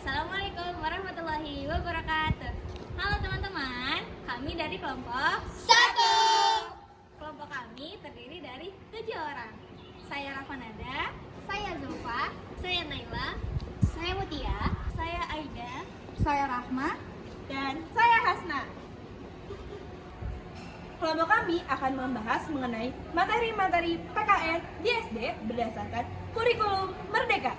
Assalamualaikum warahmatullahi wabarakatuh. Halo teman-teman, kami dari kelompok Satu. Kelompok kami terdiri dari 7 orang. Saya Rafanada, Saya Zulfa. saya Naila, Saya Mutia. saya Aida, Saya Rahma. Dan saya Hasna. Kelompok kami akan membahas mengenai materi-materi PKN di SD berdasarkan kurikulum Merdeka.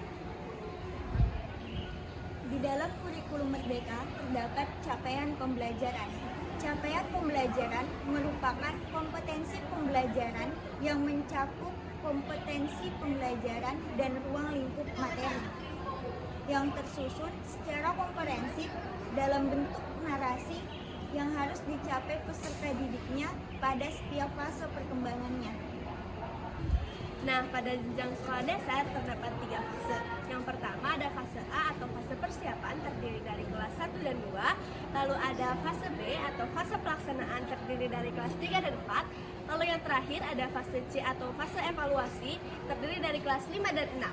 Di dalam kurikulum Merdeka terdapat capaian pembelajaran. Capaian pembelajaran merupakan kompetensi pembelajaran yang mencakup kompetensi pembelajaran dan ruang lingkup materi yang tersusun secara komprehensif dalam bentuk narasi yang harus dicapai peserta didiknya pada setiap fase perkembangannya. Nah, pada jenjang sekolah dasar terdapat 3 fase. Yang pertama ada fase A atau fase persiapan terdiri dari kelas 1 dan 2. Lalu ada fase B atau fase pelaksanaan terdiri dari kelas 3 dan 4. Lalu yang terakhir ada fase C atau fase evaluasi terdiri dari kelas 5 dan 6.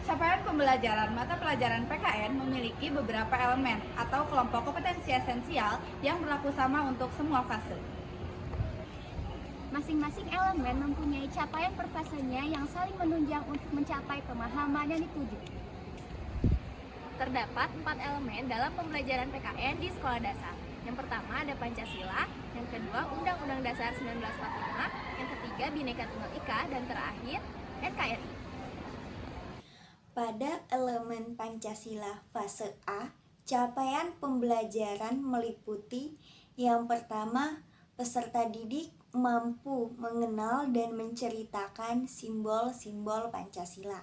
Capaian pembelajaran mata pelajaran PKN memiliki beberapa elemen atau kelompok kompetensi esensial yang berlaku sama untuk semua fase. Masing-masing elemen mempunyai capaian per fasenya yang saling menunjang untuk mencapai pemahaman yang dituju. Terdapat 4 elemen dalam pembelajaran PKN di sekolah dasar. Yang pertama ada Pancasila, yang kedua Undang-Undang Dasar 1945, yang ketiga Bhinneka Tunggal Ika, dan terakhir NKRI. Pada elemen Pancasila fase A, capaian pembelajaran meliputi yang pertama, peserta didik mampu mengenal dan menceritakan simbol-simbol Pancasila.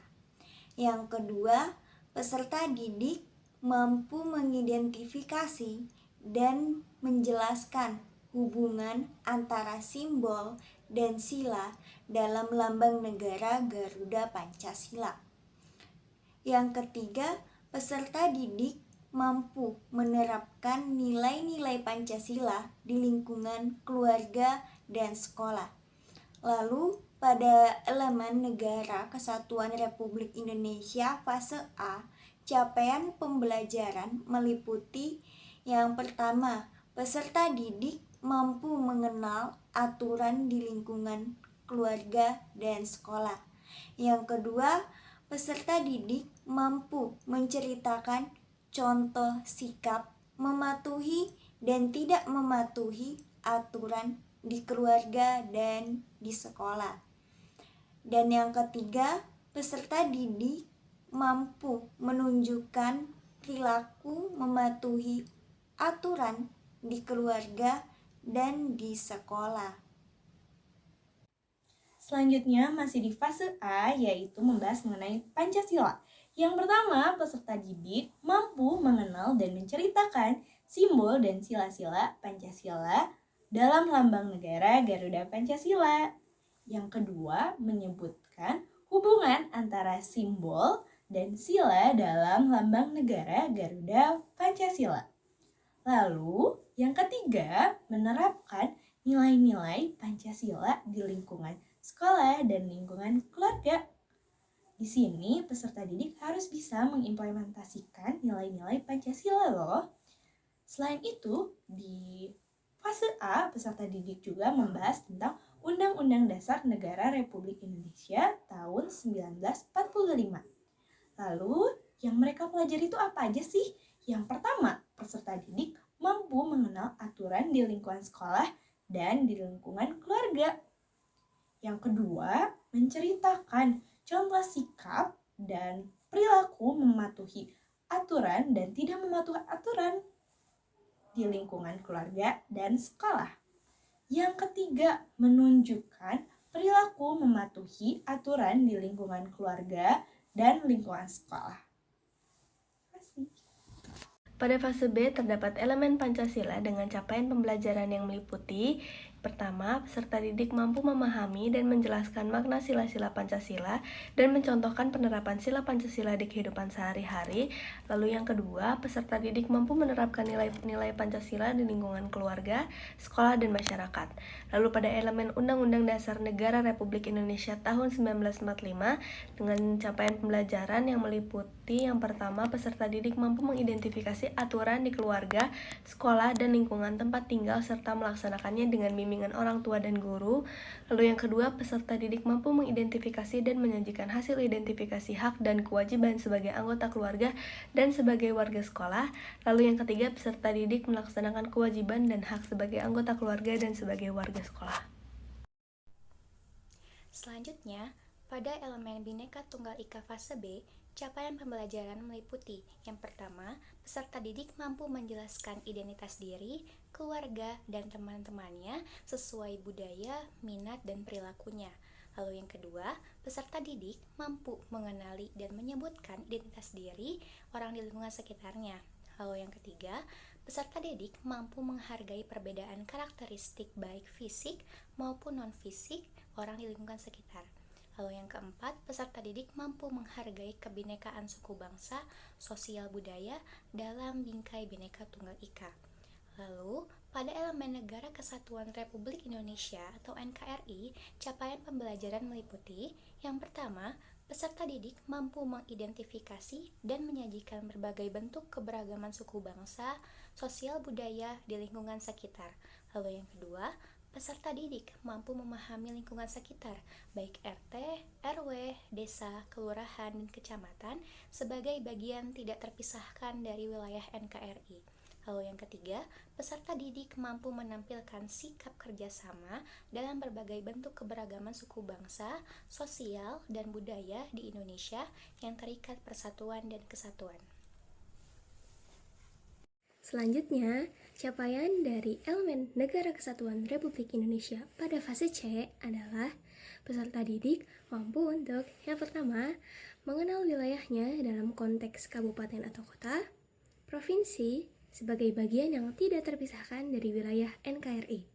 Yang kedua, peserta didik mampu mengidentifikasi dan menjelaskan hubungan antara simbol dan sila dalam lambang negara Garuda Pancasila. Yang ketiga, peserta didik mampu menerapkan nilai-nilai Pancasila di lingkungan keluarga dan sekolah. Lalu, pada elemen Negara Kesatuan Republik Indonesia fase A, capaian pembelajaran meliputi yang pertama, peserta didik mampu mengenal aturan di lingkungan keluarga dan sekolah. Yang kedua, peserta didik mampu menceritakan contoh sikap mematuhi dan tidak mematuhi aturan di keluarga dan di sekolah. Dan yang ketiga, peserta didik mampu menunjukkan perilaku mematuhi aturan di keluarga dan di sekolah. Selanjutnya masih di fase A, yaitu membahas mengenai Pancasila. Yang pertama, peserta didik mampu mengenal dan menceritakan simbol dan sila-sila Pancasila dalam lambang negara Garuda Pancasila. Yang kedua, menyebutkan hubungan antara simbol dan sila dalam lambang negara Garuda Pancasila. Lalu, yang ketiga, menerapkan nilai-nilai Pancasila di lingkungan sekolah dan lingkungan keluarga. Di sini, peserta didik harus bisa mengimplementasikan nilai-nilai Pancasila loh. Selain itu, di fase A, peserta didik juga membahas tentang Undang-Undang Dasar Negara Republik Indonesia tahun 1945. Lalu, yang mereka pelajari itu apa aja sih? Yang pertama, peserta didik mampu mengenal aturan di lingkungan sekolah dan di lingkungan keluarga. Yang kedua, menceritakan contoh sikap dan perilaku mematuhi aturan dan tidak mematuhi aturan di lingkungan keluarga dan sekolah. Yang ketiga, menunjukkan perilaku mematuhi aturan di lingkungan keluarga dan lingkungan sekolah. Terima kasih. Pada fase B terdapat elemen Pancasila dengan capaian pembelajaran yang meliputi Pertama, peserta didik mampu memahami dan menjelaskan makna sila-sila Pancasila dan mencontohkan penerapan sila Pancasila di kehidupan sehari-hari. Lalu yang kedua, peserta didik mampu menerapkan nilai-nilai Pancasila di lingkungan keluarga, sekolah, dan masyarakat. Lalu pada elemen Undang-Undang Dasar Negara Republik Indonesia tahun 1945 dengan capaian pembelajaran yang meliputi yang pertama, peserta didik mampu mengidentifikasi aturan di keluarga, sekolah, dan lingkungan tempat tinggal serta melaksanakannya dengan bimbingan orang tua dan guru. Lalu yang kedua, peserta didik mampu mengidentifikasi dan menyajikan hasil identifikasi hak dan kewajiban sebagai anggota keluarga dan sebagai warga sekolah. Lalu yang ketiga, peserta didik melaksanakan kewajiban dan hak sebagai anggota keluarga dan sebagai warga sekolah. Selanjutnya, pada elemen Bhinneka Tunggal Ika fase B, capaian pembelajaran meliputi yang pertama, peserta didik mampu menjelaskan identitas diri, keluarga, dan teman-temannya sesuai budaya, minat, dan perilakunya. Lalu yang kedua, peserta didik mampu mengenali dan menyebutkan identitas diri orang di lingkungan sekitarnya. Lalu yang ketiga, peserta didik mampu menghargai perbedaan karakteristik baik fisik maupun non-fisik orang di lingkungan sekitar. Lalu yang keempat, peserta didik mampu menghargai kebinekaan suku bangsa, sosial budaya dalam bingkai Bhinneka Tunggal Ika. Lalu, pada elemen Negara Kesatuan Republik Indonesia atau NKRI, capaian pembelajaran meliputi yang pertama, peserta didik mampu mengidentifikasi dan menyajikan berbagai bentuk keberagaman suku bangsa, sosial budaya di lingkungan sekitar. Lalu yang kedua, peserta didik mampu memahami lingkungan sekitar, baik RT, RW, desa, kelurahan, dan kecamatan sebagai bagian tidak terpisahkan dari wilayah NKRI. Lalu yang ketiga, peserta didik mampu menampilkan sikap kerjasama dalam berbagai bentuk keberagaman suku bangsa, sosial, dan budaya di Indonesia yang terikat persatuan dan kesatuan. Selanjutnya, capaian dari elemen Negara Kesatuan Republik Indonesia pada fase C adalah peserta didik mampu untuk yang pertama, mengenal wilayahnya dalam konteks kabupaten atau kota, provinsi sebagai bagian yang tidak terpisahkan dari wilayah NKRI.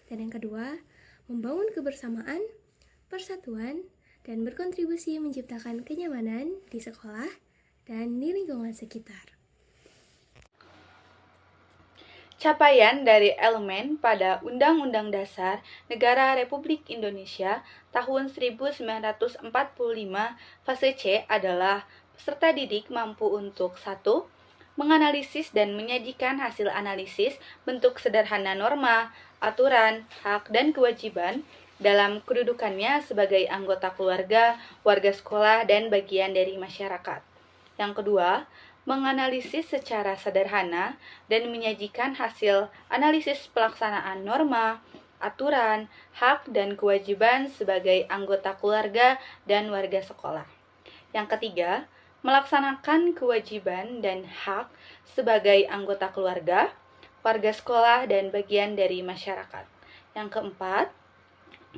Dan yang kedua, membangun kebersamaan, persatuan, dan berkontribusi menciptakan kenyamanan di sekolah dan di lingkungan sekitar. Capaian dari elemen pada Undang-Undang Dasar Negara Republik Indonesia tahun 1945 fase C adalah peserta didik mampu untuk 1. Menganalisis dan menyajikan hasil analisis bentuk sederhana norma, aturan, hak, dan kewajiban dalam kedudukannya sebagai anggota keluarga, warga sekolah, dan bagian dari masyarakat. Yang kedua, menganalisis secara sederhana dan menyajikan hasil analisis pelaksanaan norma, aturan, hak, dan kewajiban sebagai anggota keluarga dan warga sekolah. Yang ketiga, melaksanakan kewajiban dan hak sebagai anggota keluarga, warga sekolah, dan bagian dari masyarakat. Yang keempat,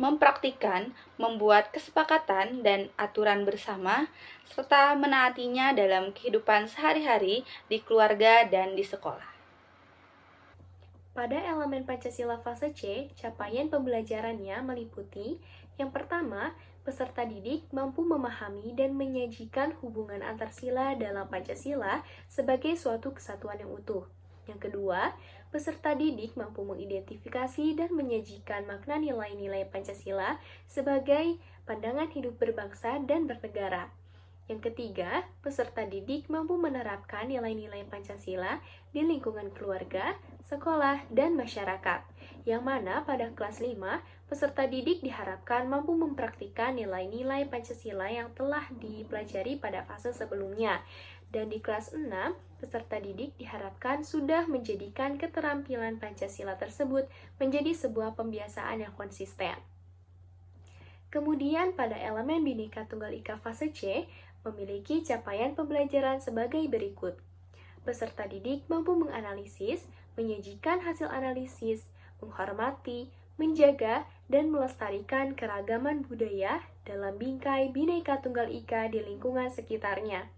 mempraktikkan, membuat kesepakatan dan aturan bersama, serta menaatinya dalam kehidupan sehari-hari di keluarga dan di sekolah. Pada elemen Pancasila fase C, capaian pembelajarannya meliputi yang pertama, peserta didik mampu memahami dan menyajikan hubungan antar sila dalam Pancasila sebagai suatu kesatuan yang utuh. Yang kedua, peserta didik mampu mengidentifikasi dan menyajikan makna nilai-nilai Pancasila sebagai pandangan hidup berbangsa dan bernegara. Yang ketiga, peserta didik mampu menerapkan nilai-nilai Pancasila di lingkungan keluarga, sekolah, dan masyarakat, yang mana pada kelas 5, peserta didik diharapkan mampu mempraktikkan nilai-nilai Pancasila yang telah dipelajari pada fase sebelumnya. Dan di kelas 6, peserta didik diharapkan sudah menjadikan keterampilan Pancasila tersebut menjadi sebuah pembiasaan yang konsisten. Kemudian pada elemen Bhinneka Tunggal Ika fase C, memiliki capaian pembelajaran sebagai berikut. Peserta didik mampu menganalisis, menyajikan hasil analisis, menghormati, menjaga, dan melestarikan keragaman budaya dalam bingkai Bhinneka Tunggal Ika di lingkungan sekitarnya.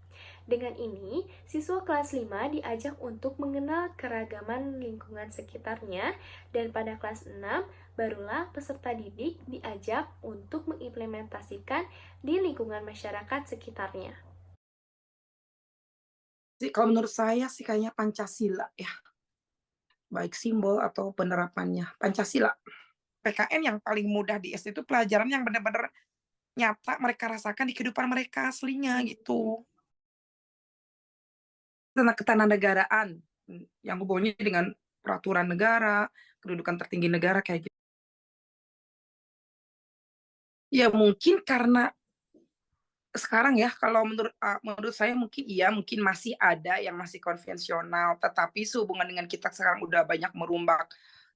Dengan ini, siswa kelas 5 diajak untuk mengenal keragaman lingkungan sekitarnya, dan pada kelas 6, barulah peserta didik diajak untuk mengimplementasikan di lingkungan masyarakat sekitarnya. Kalau menurut saya sih kayaknya Pancasila ya, baik simbol atau penerapannya. Pancasila. PKN yang paling mudah di SD itu pelajaran yang benar-benar nyata mereka rasakan di kehidupan mereka aslinya gitu. Tentang ketanahnegaraan, yang hubungannya dengan peraturan negara, kedudukan tertinggi negara kayak gitu. Ya mungkin karena sekarang ya, kalau menurut saya mungkin iya, mungkin masih ada yang masih konvensional, tetapi sehubungan dengan kita sekarang udah banyak merombak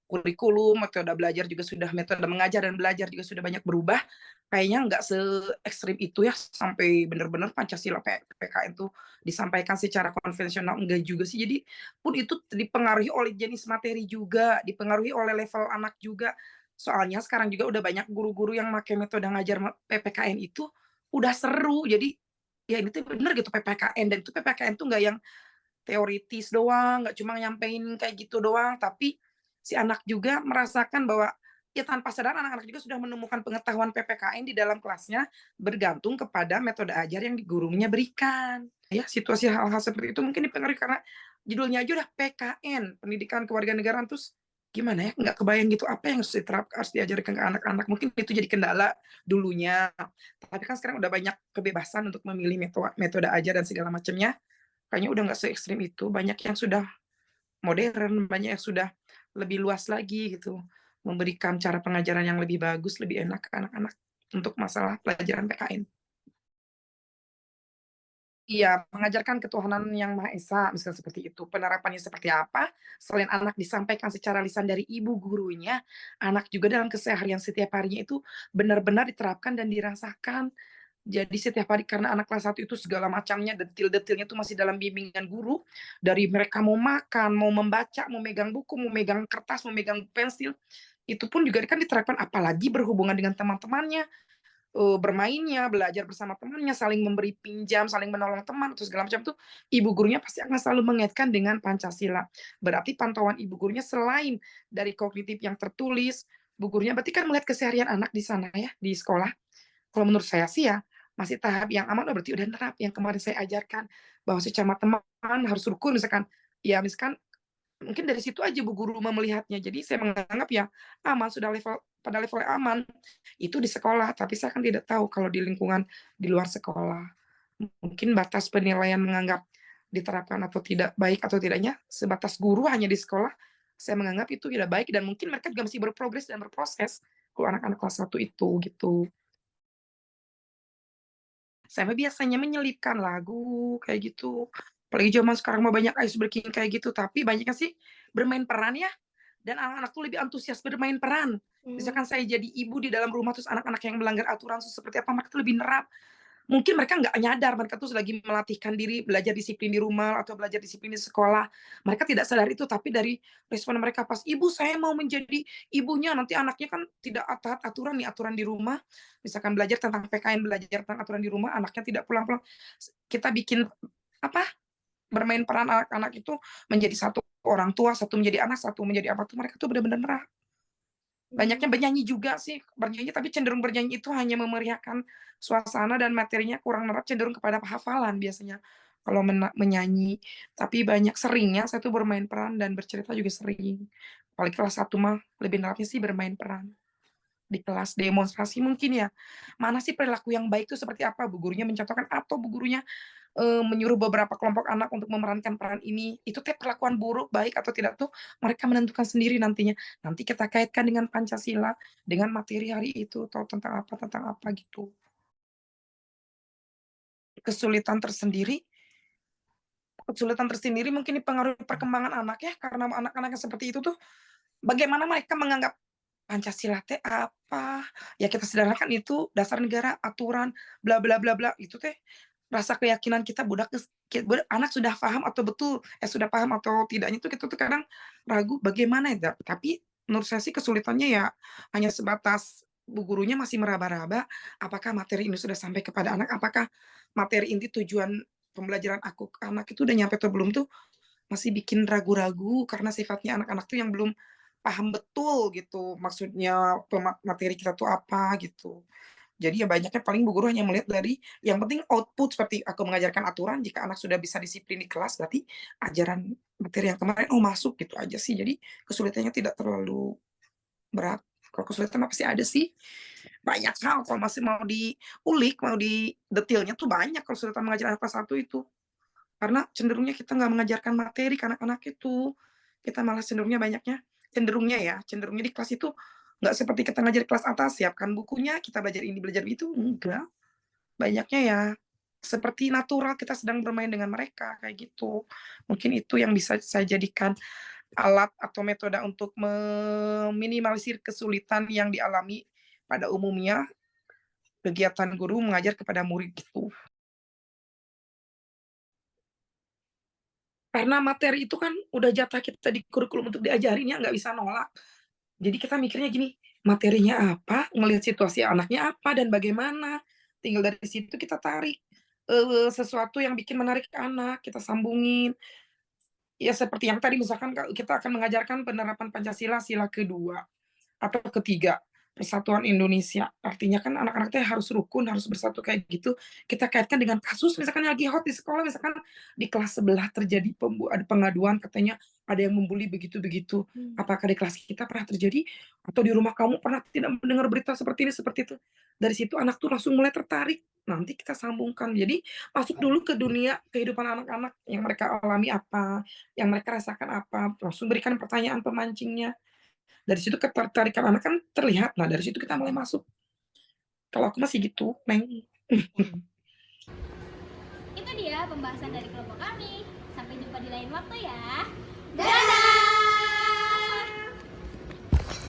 kurikulum, metode belajar juga sudah metode mengajar dan belajar juga sudah banyak berubah, kayaknya nggak se-ekstrim itu ya, sampai benar-benar Pancasila PKN tuh disampaikan secara konvensional, enggak juga sih. Jadi pun itu dipengaruhi oleh jenis materi juga, dipengaruhi oleh level anak juga. Soalnya sekarang juga udah banyak guru-guru yang pakai metode ngajar PPKN itu udah seru. Jadi, ya ini tuh bener gitu PPKN, dan itu PPKN tuh nggak yang teoritis doang, nggak cuma nyampein kayak gitu doang, tapi si anak juga merasakan bahwa ya tanpa sadar anak-anak juga sudah menemukan pengetahuan PPKN di dalam kelasnya bergantung kepada metode ajar yang gurunya berikan. Ya, situasi hal-hal seperti itu mungkin dipengaruhi karena judulnya aja udah PKN, Pendidikan Kewarganegaraan, terus gimana ya, nggak kebayang gitu apa yang harus diajarkan ke anak-anak. Mungkin itu jadi kendala dulunya, tapi kan sekarang udah banyak kebebasan untuk memilih metode ajar dan segala macamnya. Kayaknya udah nggak se-ekstrim itu, banyak yang sudah modern, banyak yang sudah lebih luas lagi gitu, memberikan cara pengajaran yang lebih bagus, lebih enak ke anak-anak untuk masalah pelajaran PKN. Iya, mengajarkan ketuhanan yang Maha Esa, misal seperti itu. Penerapannya seperti apa? Selain anak disampaikan secara lisan dari ibu gurunya, anak juga dalam keseharian setiap harinya itu benar-benar diterapkan dan dirasakan. Jadi setiap hari karena anak kelas 1 itu segala macamnya, detil-detilnya itu masih dalam bimbingan guru, dari mereka mau makan, mau membaca, mau megang buku, mau megang kertas, mau megang pensil, itu pun juga kan diterapkan apalagi berhubungan dengan teman-temannya, bermainnya, belajar bersama temannya, saling memberi pinjam, saling menolong teman, atau segala macam tuh, ibu gurunya pasti akan selalu mengaitkan dengan Pancasila. Berarti pantauan ibu gurunya selain dari kognitif yang tertulis, bu gurunya berarti kan melihat keseharian anak di sana ya, di sekolah. Kalau menurut saya sih ya, masih tahap yang aman, oh berarti udah nerap yang kemarin saya ajarkan, bahwa secara teman harus rukun misalkan. Ya misalkan mungkin dari situ aja bu guru melihatnya. Jadi saya menganggap ya aman, sudah pada level aman. Itu di sekolah, tapi saya kan tidak tahu kalau di lingkungan di luar sekolah. Mungkin batas penilaian menganggap diterapkan atau tidak baik atau tidaknya sebatas guru hanya di sekolah, saya menganggap itu tidak baik dan mungkin mereka juga masih berprogres dan berproses kalau anak-anak kelas 1 itu, gitu. Saya biasanya menyelipkan lagu kayak gitu. Apalagi zaman sekarang mah banyak ice breaking kayak gitu, tapi banyaknya sih bermain peran ya, dan anak-anak tuh lebih antusias bermain peran. Misalkan saya jadi ibu di dalam rumah, terus anak-anak yang melanggar aturan seperti apa, mereka tuh lebih nerap. Mungkin mereka nggak nyadar, mereka tuh lagi melatihkan diri belajar disiplin di rumah atau belajar disiplin di sekolah. Mereka tidak sadar itu, tapi dari respon mereka pas, "Ibu, saya mau menjadi ibunya." Nanti anaknya kan tidak taat aturan nih, aturan di rumah. Misalkan belajar tentang PKN, belajar tentang aturan di rumah, anaknya tidak pulang-pulang. Kita bikin apa, bermain peran anak-anak itu menjadi satu orang tua, satu menjadi anak, satu menjadi apa tuh, mereka tuh benar-benar banyaknya bernyanyi juga sih, bernyanyi tapi cenderung bernyanyi itu hanya memeriahkan suasana dan materinya kurang nerap, cenderung kepada hafalan biasanya kalau menyanyi. Tapi banyak seringnya saya tuh bermain peran dan bercerita juga sering. Apalagi kelas 1 mah lebih nerapnya sih bermain peran. Di kelas demonstrasi mungkin ya, mana sih perilaku yang baik itu seperti apa, bu gurunya mencontohkan atau bu gurunya menyuruh beberapa kelompok anak untuk memerankan peran ini, itu teh perlakuan buruk, baik atau tidak tuh mereka menentukan sendiri nantinya. Nanti kita kaitkan dengan Pancasila, dengan materi hari itu, atau tentang apa gitu. Kesulitan tersendiri kesulitan tersendiri mungkin dipengaruhi perkembangan anak ya, karena anak-anak yang seperti itu tuh, bagaimana mereka menganggap Pancasila teh apa, ya kita sederhanakan itu dasar negara, aturan, bla bla bla bla, itu teh rasa keyakinan kita anak sudah paham atau sudah paham atau tidaknya itu kita tuh kadang ragu bagaimana ya, tapi menurut saya sih kesulitannya ya hanya sebatas Bu gurunya masih meraba-raba, apakah materi ini sudah sampai kepada anak, apakah materi inti tujuan pembelajaran aku ke anak itu udah nyampe atau belum tuh, masih bikin ragu-ragu karena sifatnya anak-anak tuh yang belum paham betul gitu, maksudnya materi kita tuh apa gitu. Jadi ya banyaknya paling bu guru hanya melihat dari yang penting output seperti aku mengajarkan aturan, jika anak sudah bisa disiplin di kelas berarti ajaran materi yang kemarin, oh masuk gitu aja sih. Jadi kesulitannya tidak terlalu berat. Kalau kesulitan apa sih ada sih, banyak hal kalau masih mau diulik, mau di detailnya tuh banyak kalau kesulitan mengajar anak kelas 1 itu. Karena cenderungnya kita nggak mengajarkan materi ke anak-anak itu. Kita malah cenderungnya di kelas itu nggak seperti kita ngajar kelas atas, siapkan bukunya, kita belajar ini, belajar itu, enggak. Banyaknya ya seperti natural kita sedang bermain dengan mereka, kayak gitu. Mungkin itu yang bisa saya jadikan alat atau metode untuk meminimalisir kesulitan yang dialami pada umumnya kegiatan guru mengajar kepada murid gitu. Karena materi itu kan udah jatah kita di kurikulum untuk diajarin ya, nggak bisa nolak. Jadi kita mikirnya gini, materinya apa, ngelihat situasi anaknya apa dan bagaimana. Tinggal dari situ kita tarik sesuatu yang bikin menarik ke anak, kita sambungin. Ya seperti yang tadi misalkan kita akan mengajarkan penerapan Pancasila sila kedua atau ketiga, persatuan Indonesia. Artinya kan anak-anak teh harus rukun, harus bersatu kayak gitu. Kita kaitkan dengan kasus misalkan yang lagi hot di sekolah, misalkan di kelas sebelah terjadi ada pengaduan katanya ada yang membuli begitu-begitu. Apakah di kelas kita pernah terjadi atau di rumah kamu pernah tidak mendengar berita seperti ini seperti itu? Dari situ anak tuh langsung mulai tertarik. Nanti kita sambungkan. Jadi masuk dulu ke dunia kehidupan anak-anak yang mereka alami apa, yang mereka rasakan apa. Langsung berikan pertanyaan pemancingnya. Dari situ ketertarikan anak kan terlihat. Nah, dari situ kita mulai masuk. Kalau aku masih gitu, Neng. Itu dia pembahasan dari kelompok kami. Sampai jumpa di lain waktu ya. Dadah!